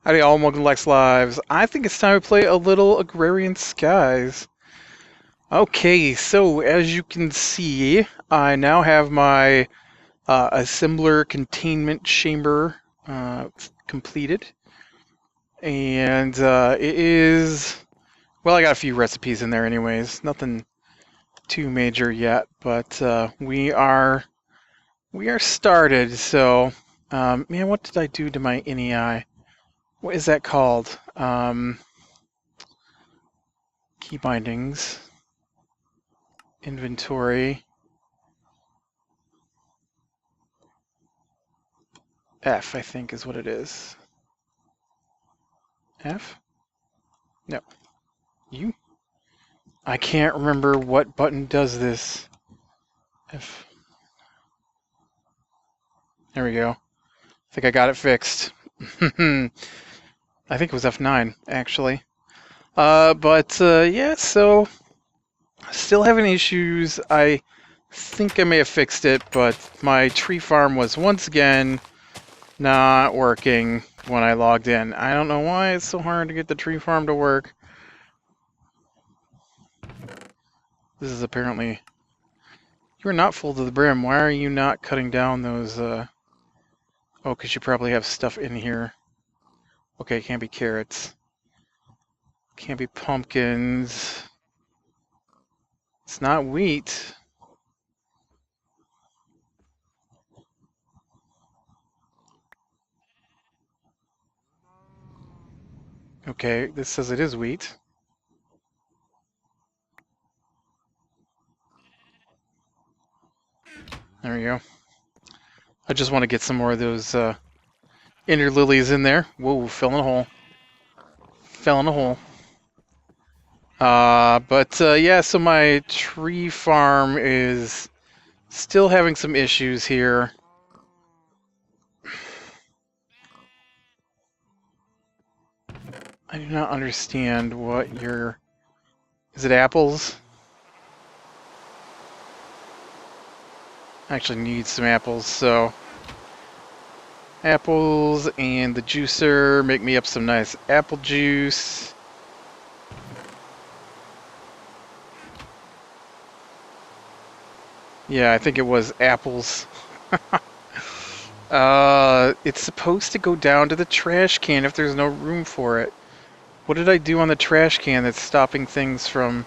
Howdy all, welcome to Lex Lives. I think it's time to play a little Agrarian Skies. Okay, so as you can see, I now have my assembler containment chamber completed. And it is, well, I got a few recipes in there anyways. Nothing too major yet, but we are started. So, man, what did I do to my NEI? What is that called? Keybinds Inventory. F, I think, is what it is. F? No. U? I can't remember what button does this. F. There we go. I think I got it fixed. I think it was F9, actually. Yeah, so still having issues. I think I may have fixed it, but my tree farm was once again not working when I logged in. I don't know why it's so hard to get the tree farm to work. This is apparently... You're not full to the brim. Why are you not cutting down those, Oh, because you probably have stuff in here. Okay, can't be carrots. Can't be pumpkins. It's not wheat. Okay, this says it is wheat. There we go. I just want to get some more of those inner lilies in there. Whoa, fell in a hole. Fell in a hole. Yeah, so my tree farm is still having some issues here. I do not understand what your... Is it apples? I actually need some apples, so... Apples and the juicer, make me up some nice apple juice. Yeah, I think it was apples. It's supposed to go down to the trash can if there's no room for it. What did I do on the trash can that's stopping things from...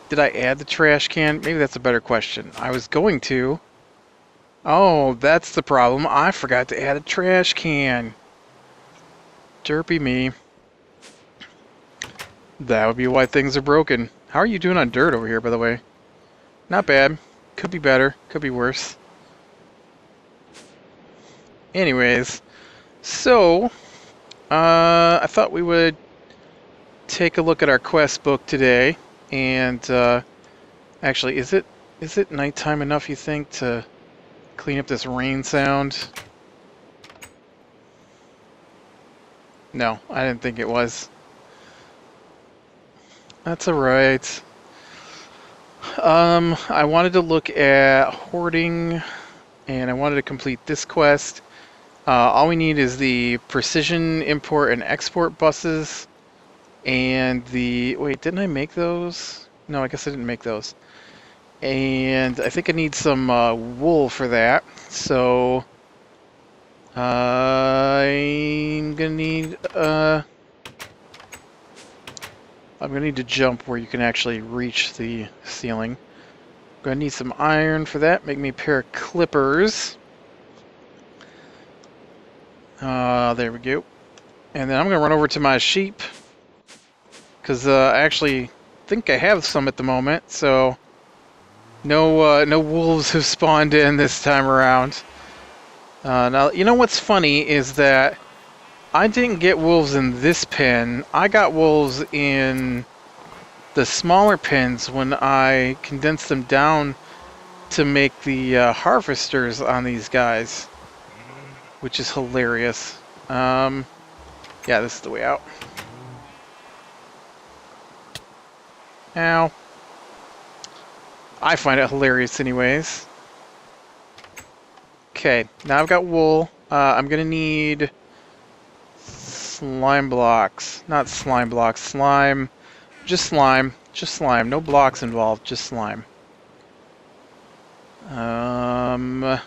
Did I add the trash can? Maybe that's a better question. I was going to. Oh, that's the problem. I forgot to add a trash can. Derpy me. That would be why things are broken. How are you doing on dirt over here, by the way? Not bad. Could be better. Could be worse. Anyways, so I thought we would take a look at our quest book today, and actually, is it nighttime enough, you think, to clean up this rain sound? No, I didn't think it was. That's alright. I wanted to look at hoarding, and I wanted to complete this quest. All we need is the precision import and export buses, and the... Wait, didn't I make those? No, I guess I didn't make those. And I think I need some wool for that, so... I'm gonna need... I'm gonna need to jump where you can actually reach the ceiling. I'm gonna need some iron for that. Make me a pair of clippers. There we go. And then I'm gonna run over to my sheep, because I actually think I have some at the moment. So no wolves have spawned in this time around. Now you know what's funny is that I didn't get wolves in this pen. I got wolves in the smaller pens when I condensed them down to make the harvesters on these guys, which is hilarious. Yeah, this is the way out. Ow. I find it hilarious anyways. Okay, now I've got wool. I'm gonna need Slime blocks. Not slime blocks. Slime. Just slime. Just slime. No blocks involved. Just slime. I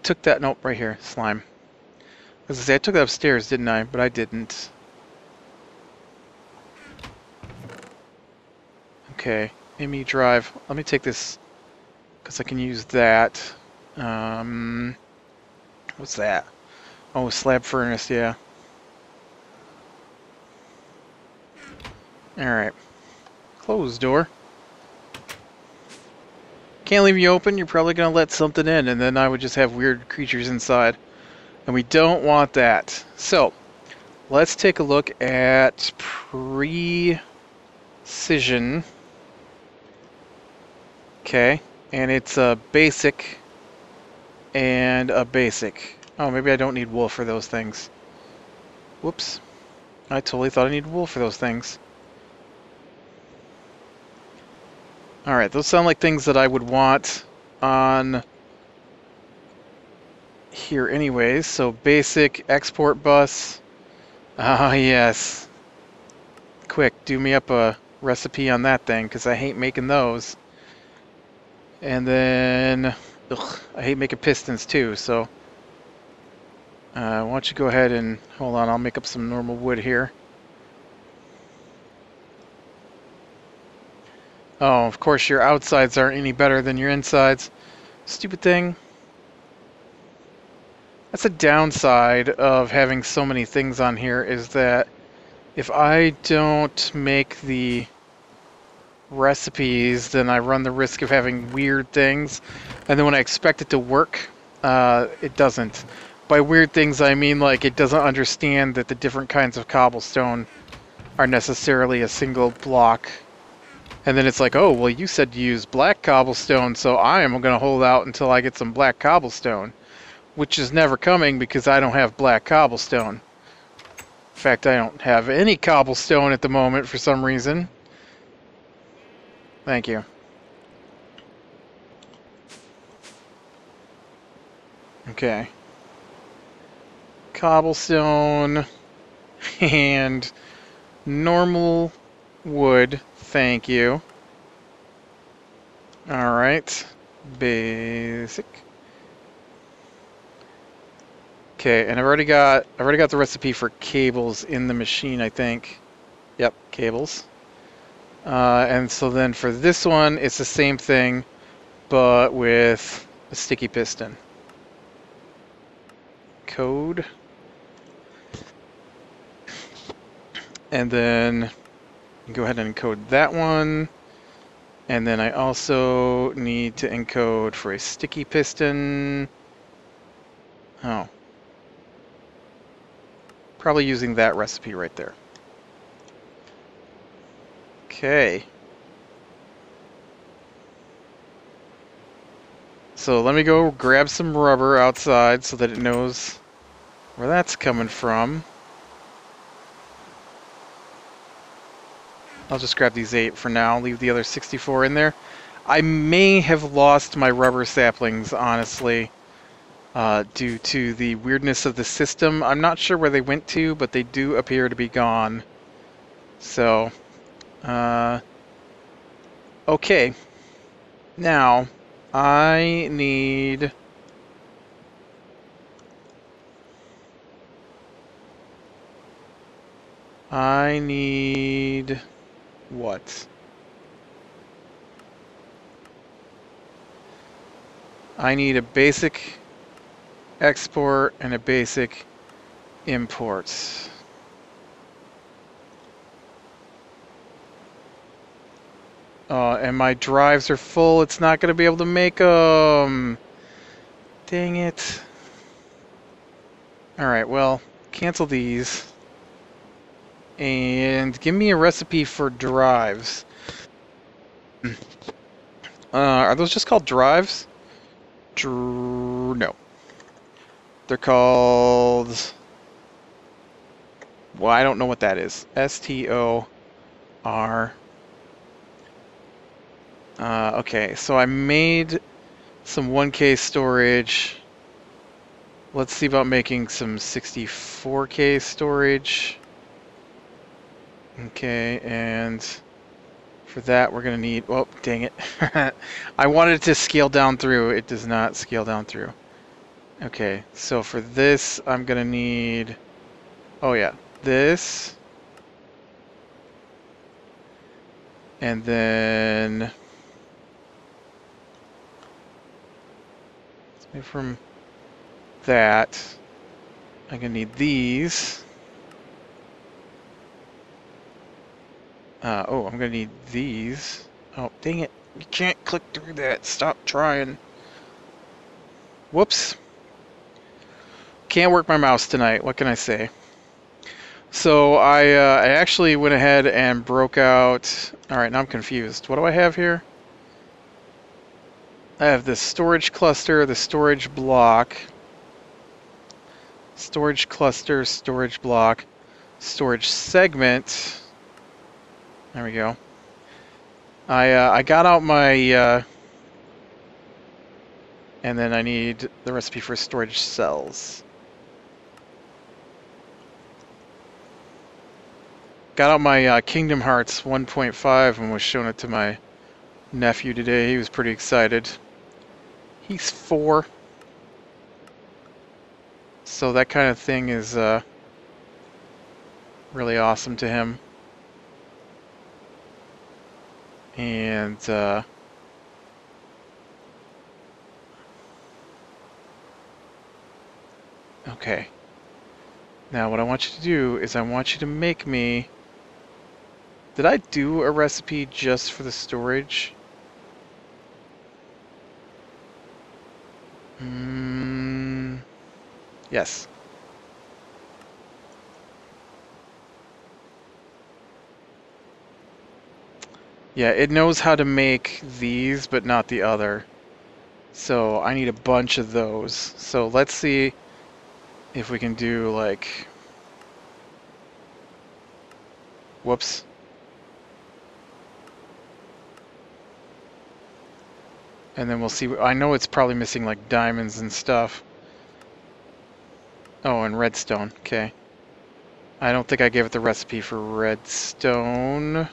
took that. Nope, right here. Slime. I was gonna say, I took that upstairs, didn't I? But I didn't. Okay. ME drive. Let me take this, because I can use that. What's that? Oh, slab furnace, yeah. Alright. Closed door. Can't leave you open, you're probably going to let something in, and then I would just have weird creatures inside. And we don't want that. So, let's take a look at precision. Okay, and it's a basic and a basic. Oh, maybe I don't need wool for those things. Whoops. I totally thought I needed wool for those things. Alright, those sound like things that I would want on here anyways. So basic export bus. Ah, yes. Quick, do me up a recipe on that thing, because I hate making those. And then, ugh, I hate making pistons too, so why don't you go ahead and, hold on, I'll make up some normal wood here. Oh, of course your outsides aren't any better than your insides. Stupid thing. That's a downside of having so many things on here, is that if I don't make the recipes, then I run the risk of having weird things. And then when I expect it to work, it doesn't. By weird things, I mean like it doesn't understand that the different kinds of cobblestone are necessarily a single block. And then it's like, oh, well, you said to use black cobblestone, so I am going to hold out until I get some black cobblestone. Which is never coming because I don't have black cobblestone. In fact, I don't have any cobblestone at the moment for some reason. Thank you. Okay. Cobblestone and normal wood. Thank you. Alright. Basic. Okay, and I've already got the recipe for cables in the machine, I think. Yep, cables. And so then for this one, it's the same thing, but with a sticky piston. Code. And then go ahead and encode that one. And then I also need to encode for a sticky piston. Oh. Probably using that recipe right there. Okay. So let me go grab some rubber outside so that it knows where that's coming from. I'll just grab these 8 for now, leave the other 64 in there. I may have lost my rubber saplings, honestly, due to the weirdness of the system. I'm not sure where they went to, but they do appear to be gone. So, okay. Now, I need... what? I need a basic export and a basic import. And my drives are full. It's not going to be able to make them. Dang it. Alright, well, cancel these. And give me a recipe for drives. Are those just called drives? No. They're called... well, I don't know what that is. S-T-O-R... okay, so I made some 1K storage. Let's see about making some 64K storage. Okay, and for that we're gonna need, oh, dang it. I wanted it to scale down through. It does not scale down through. Okay, so for this I'm gonna need, oh yeah, this. And then from that, I'm gonna need these. Oh, I'm gonna need these. Oh, dang it. You can't click through that. Stop trying. Whoops. Can't work my mouse tonight. What can I say? So I actually went ahead and broke out. All right, now I'm confused. What do I have here? I have the storage cluster, the storage block, storage cluster, storage block, storage segment. There we go. I got out my, and then I need the recipe for storage cells. Got out my Kingdom Hearts 1.5 and was showing it to my nephew today. He was pretty excited. He's 4. So that kind of thing is really awesome to him. And okay. Now what I want you to do is I want you to make me... Did I do a recipe just for the storage? Yes. Yeah, it knows how to make these, but not the other. So I need a bunch of those. So let's see if we can do like... Whoops. And then we'll see. I know it's probably missing like diamonds and stuff. Oh, and redstone. Okay. I don't think I gave it the recipe for redstone.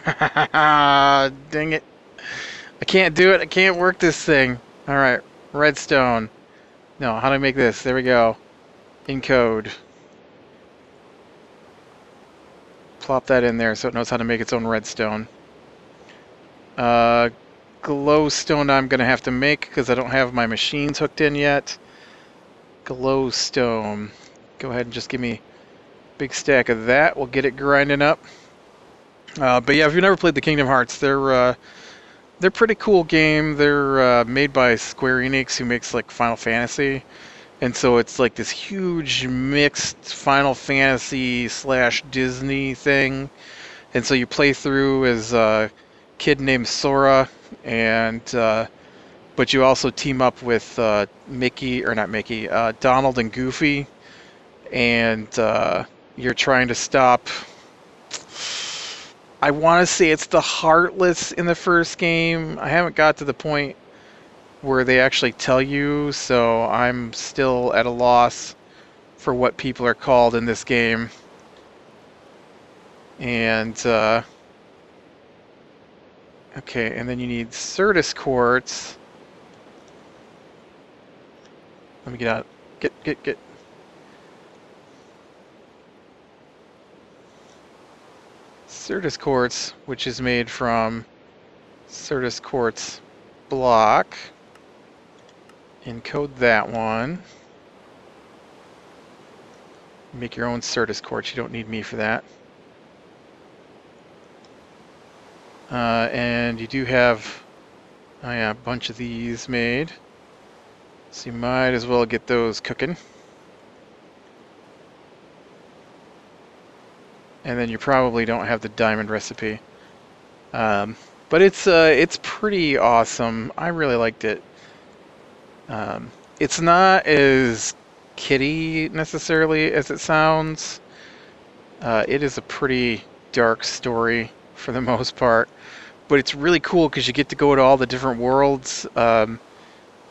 Dang it. I can't do it. I can't work this thing. Alright. Redstone. No, how do I make this? There we go. Encode. Plop that in there so it knows how to make its own redstone. Glowstone I'm going to have to make because I don't have my machines hooked in yet. Glowstone. Go ahead and just give me a big stack of that. We'll get it grinding up. But yeah, if you've never played the Kingdom Hearts, they're pretty cool game. They're made by Square Enix, who makes like Final Fantasy. And so it's like this huge mixed Final Fantasy / Disney thing. And so you play through as a kid named Sora, and but you also team up with Donald and Goofy, and you're trying to stop... I want to say it's the Heartless in the first game. I haven't got to the point where they actually tell you, so I'm still at a loss for what people are called in this game. And okay, and then you need Certus quartz. Let me get out. Get. Certus quartz, which is made from Certus quartz block. Encode that one. Make your own Certus quartz. You don't need me for that. And you do have a bunch of these made. So you might as well get those cooking. And then you probably don't have the diamond recipe. But it's pretty awesome. I really liked it. It's not as kiddie necessarily as it sounds. It is a pretty dark story for the most part. But it's really cool because you get to go to all the different worlds.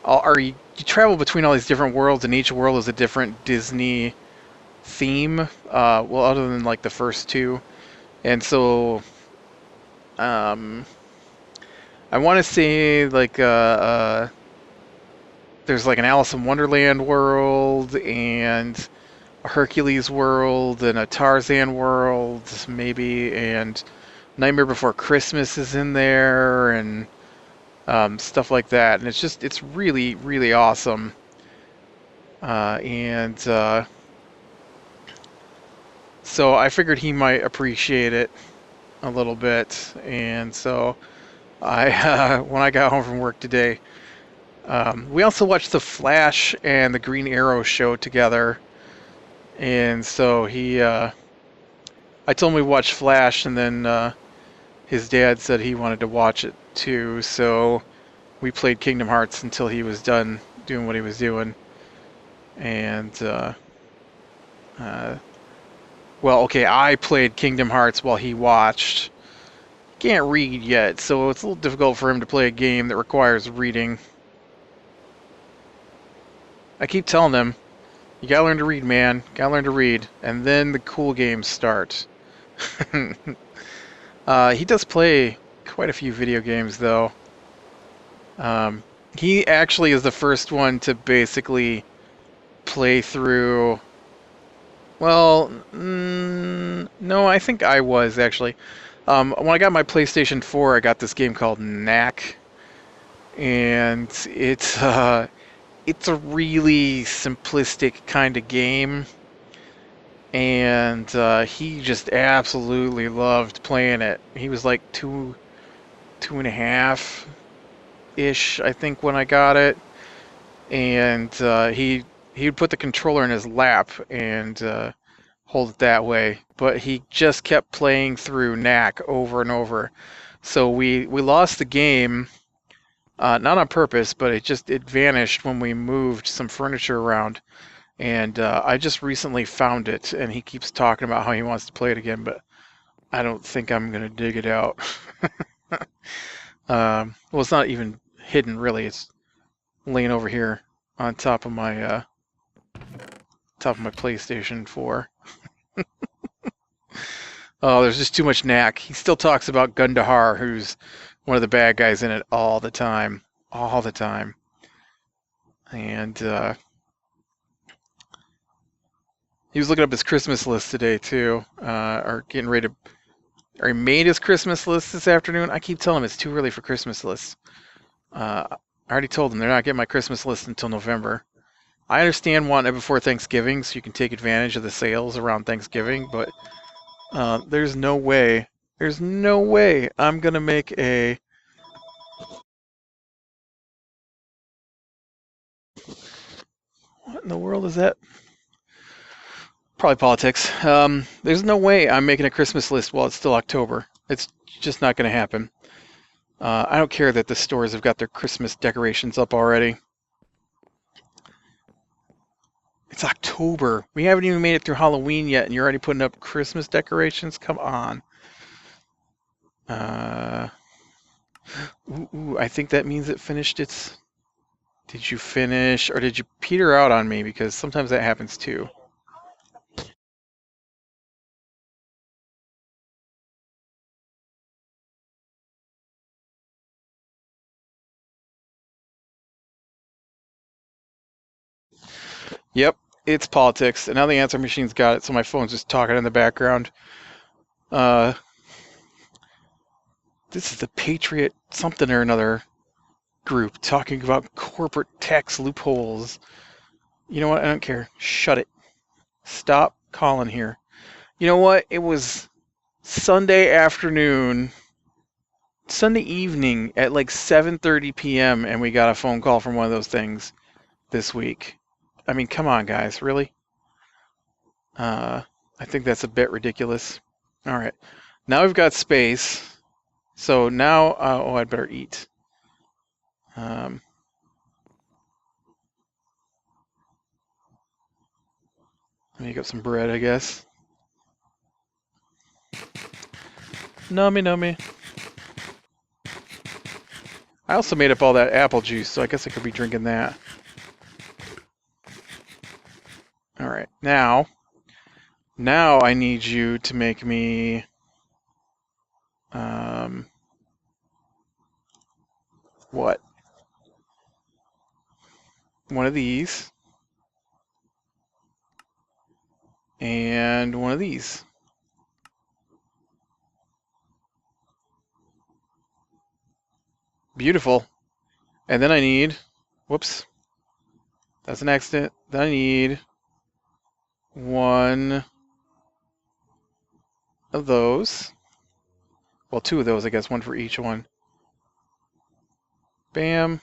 or you travel between all these different worlds, and each world is a different Disney theme. Well, other than like the first two, and so um, I want to say like there's like an Alice in Wonderland world and a Hercules world and a Tarzan world maybe, and Nightmare Before Christmas is in there and stuff like that. And it's really really awesome. And so I figured he might appreciate it a little bit, and so I when I got home from work today, we also watched The Flash and the Green Arrow show together, and so I told him we watched Flash, and then his dad said he wanted to watch it too, so we played Kingdom Hearts until he was done doing what he was doing, and well, okay, I played Kingdom Hearts while he watched. Can't read yet, so it's a little difficult for him to play a game that requires reading. I keep telling him, you gotta learn to read, man. Gotta learn to read. And then the cool games start. He does play quite a few video games, though. He actually is the first one to basically play through... Well, no, I think I was, actually. When I got my PlayStation 4, I got this game called Knack. And it's a really simplistic kind of game. And he just absolutely loved playing it. He was like two and a half ish, I think, when I got it. And he would put the controller in his lap and hold it that way. But he just kept playing through Knack over and over. So we lost the game, not on purpose, but it vanished when we moved some furniture around. And I just recently found it, and he keeps talking about how he wants to play it again, but I don't think I'm going to dig it out. Well, it's not even hidden, really. It's laying over here on top of my PlayStation 4. Oh, there's just too much Knack. He still talks about Gundahar, who's one of the bad guys in it all the time. All the time. And he was looking up his Christmas list today, too. Or getting ready to... Or he made his Christmas list this afternoon. I keep telling him it's too early for Christmas lists. I already told him they're not getting my Christmas list until November. I understand wanting it before Thanksgiving so you can take advantage of the sales around Thanksgiving, but there's no way I'm going to make a... What in the world is that? Probably politics. There's no way I'm making a Christmas list while it's still October. It's just not going to happen. I don't care that the stores have got their Christmas decorations up already. It's October. We haven't even made it through Halloween yet, and you're already putting up Christmas decorations? Come on. I think that means it finished its... Did you finish, or did you peter out on me? Because sometimes that happens too. Yep, it's politics. And now the answer machine's got it, so my phone's just talking in the background. This is the Patriot something or another group talking about corporate tax loopholes. You know what? I don't care. Shut it. Stop calling here. You know what? It was Sunday evening at like 7:30 p.m. and we got a phone call from one of those things this week. I mean, come on, guys, really? I think that's a bit ridiculous. All right, now we've got space, so now I'd better eat. Make up some bread, I guess. Nummy. I also made up all that apple juice, so I guess I could be drinking that. All right, now I need you to make me what? One of these and one of these. Beautiful. And then I need, whoops, that's an accident. Then I need one of those. Well, two of those, I guess, one for each one. Bam.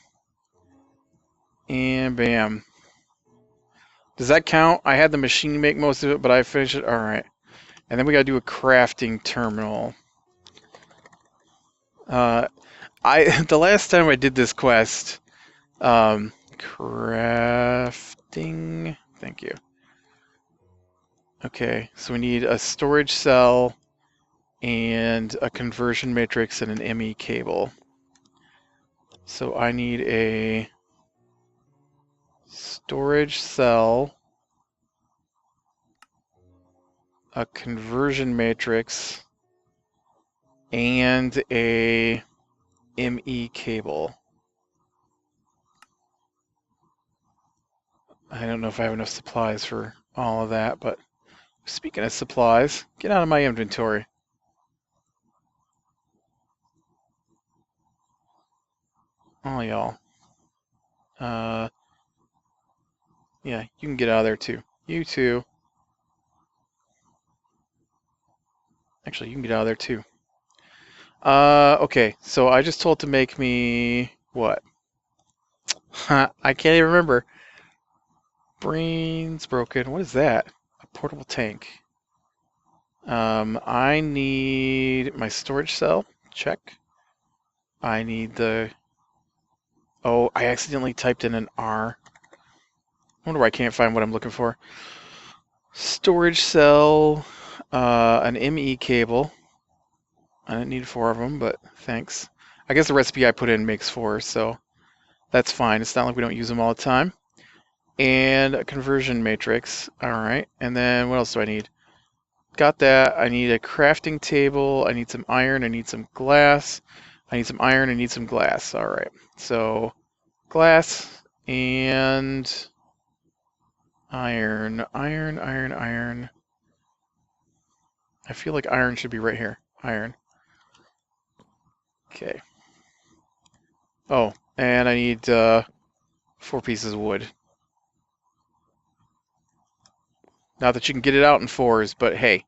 And bam. Does that count? I had the machine make most of it, but I finished it. All right. And then we got to do a crafting terminal. The last time I did this quest, crafting. Thank you. Okay, so we need a storage cell and a conversion matrix and an ME cable. So I need a storage cell, a conversion matrix, and a ME cable. I don't know if I have enough supplies for all of that, but speaking of supplies, get out of my inventory. All y'all. Yeah, you can get out of there too. You too. Actually, you can get out of there too. Okay, so I just told to make me what? I can't even remember. Brain's broken. What is that? A portable tank. I need my storage cell. Check. I need the... Oh, I accidentally typed in an R. I wonder why I can't find what I'm looking for. Storage cell, an ME cable. I didn't need 4 of them, but thanks. I guess the recipe I put in makes 4, so that's fine. It's not like we don't use them all the time. And a conversion matrix. All right. And then what else do I need? Got that. I need a crafting table. I need some iron. I need some glass. I need some iron. I need some glass. All right. So glass and iron. Iron, iron, iron. I feel like iron should be right here. Iron. Okay. Oh, and I need 4 pieces of wood. Not that you can get it out in 4s, but hey,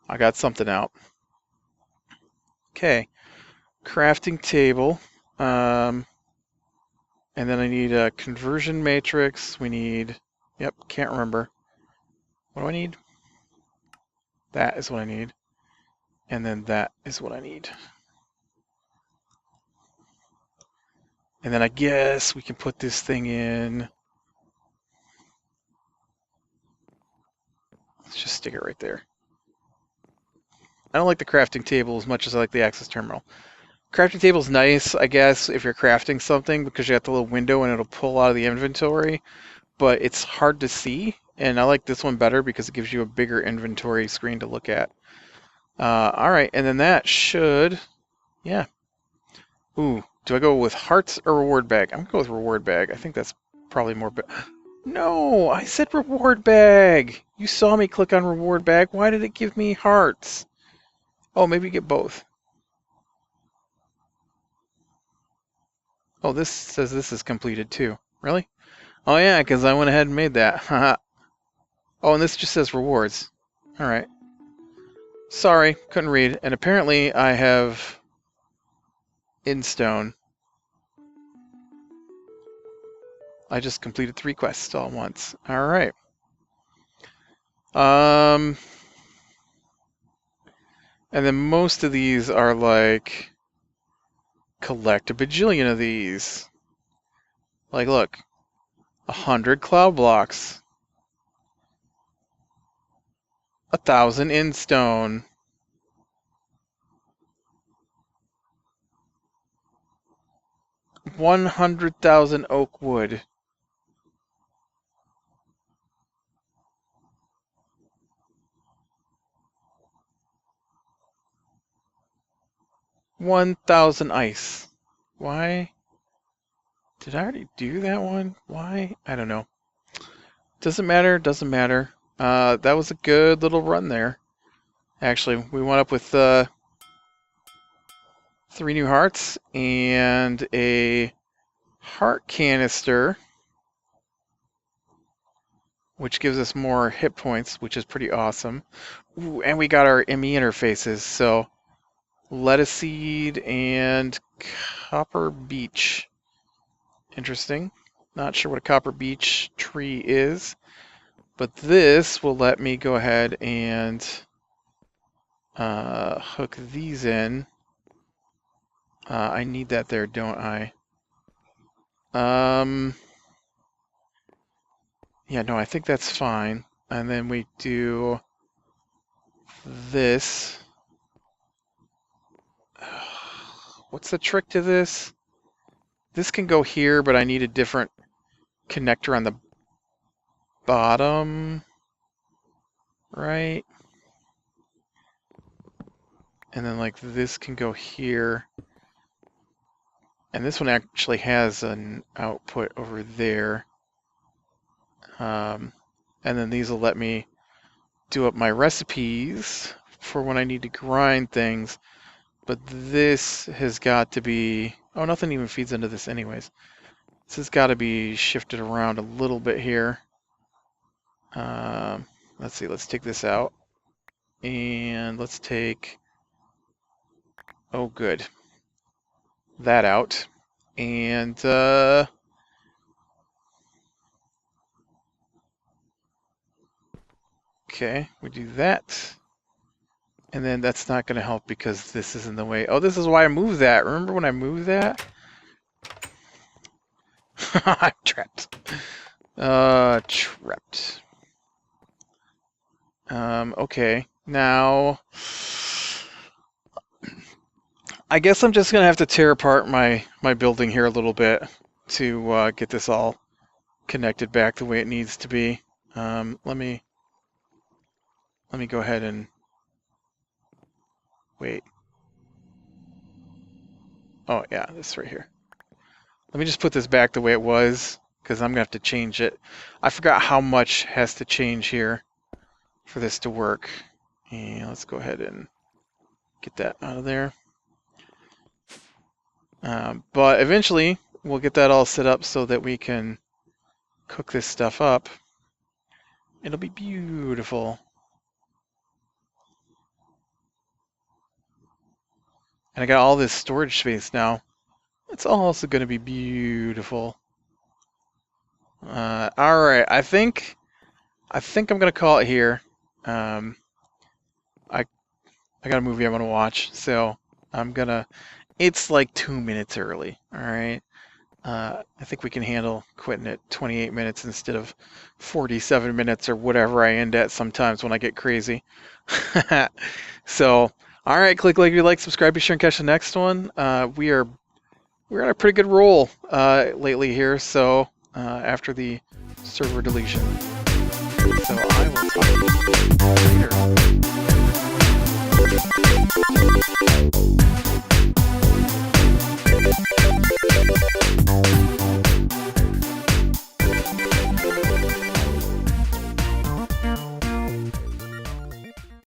I got something out. Okay, crafting table. And then I need a conversion matrix. We need, yep, can't remember. What do I need? That is what I need. And then that is what I need. And then I guess we can put this thing in. Let's just stick it right there. I don't like the crafting table as much as I like the access terminal. Crafting table's nice, I guess, if you're crafting something because you got the little window and it'll pull out of the inventory, but it's hard to see, and I like this one better because it gives you a bigger inventory screen to look at. All right, and then that should, yeah. Ooh, do I go with hearts or reward bag? I'm gonna go with reward bag. I think that's probably more. No, I said reward bag. You saw me click on reward bag. Why did it give me hearts? Oh, maybe you get both. Oh, this says this is completed too. Really? Oh yeah, because I went ahead and made that. Haha. Oh, and this just says rewards. All right. Sorry, couldn't read. And apparently I have in stone. I just completed 3 quests all at once. All right. And then most of these are like collect a bajillion of these. Like, look, 100 cloud blocks, 1,000 in stone. 100,000 oak wood. $1,000 ice. Why? Did I already do that one? Why? I don't know. Doesn't matter, doesn't matter. That was a good little run there. Actually, we went up with 3 new hearts and a heart canister, which gives us more hit points, which is pretty awesome. Ooh, and we got our ME interfaces, so lettuce seed and copper beech. Interesting. Not sure what a copper beech tree is, but this will let me go ahead and hook these in. I need that there, don't I? Yeah, no, I think that's fine. And then we do this. What's the trick to this? This can go here, but I need a different connector on the bottom, right? And then like this can go here. And this one actually has an output over there. And then these will let me do up my recipes for when I need to grind things. But this has got to be... Oh, nothing even feeds into this anyways. This has got to be shifted around a little bit here. Let's see, let's take this out. And let's take... Oh, good. That out. And, okay, we do that. And then that's not going to help because this is in the way. Oh, this is why I moved that. Remember when I moved that? I'm trapped. Trapped. Okay. Now, I guess I'm just going to have to tear apart my building here a little bit to get this all connected back the way it needs to be. Let me go ahead and wait. Oh, yeah, this right here. Let me just put this back the way it was, because I'm going to have to change it. I forgot how much has to change here for this to work. And let's go ahead and get that out of there. But eventually, we'll get that all set up so that we can cook this stuff up. It'll be beautiful. And I got all this storage space now. It's also going to be beautiful. All right, I think I'm going to call it here. I got a movie I want to watch, so I'm gonna. It's like 2 minutes early. All right. I think we can handle quitting at 28 minutes instead of 47 minutes or whatever I end at sometimes when I get crazy. So, all right, click like if you like, subscribe, be sure and catch the next one. We're on a pretty good roll lately here. So after the server deletion, so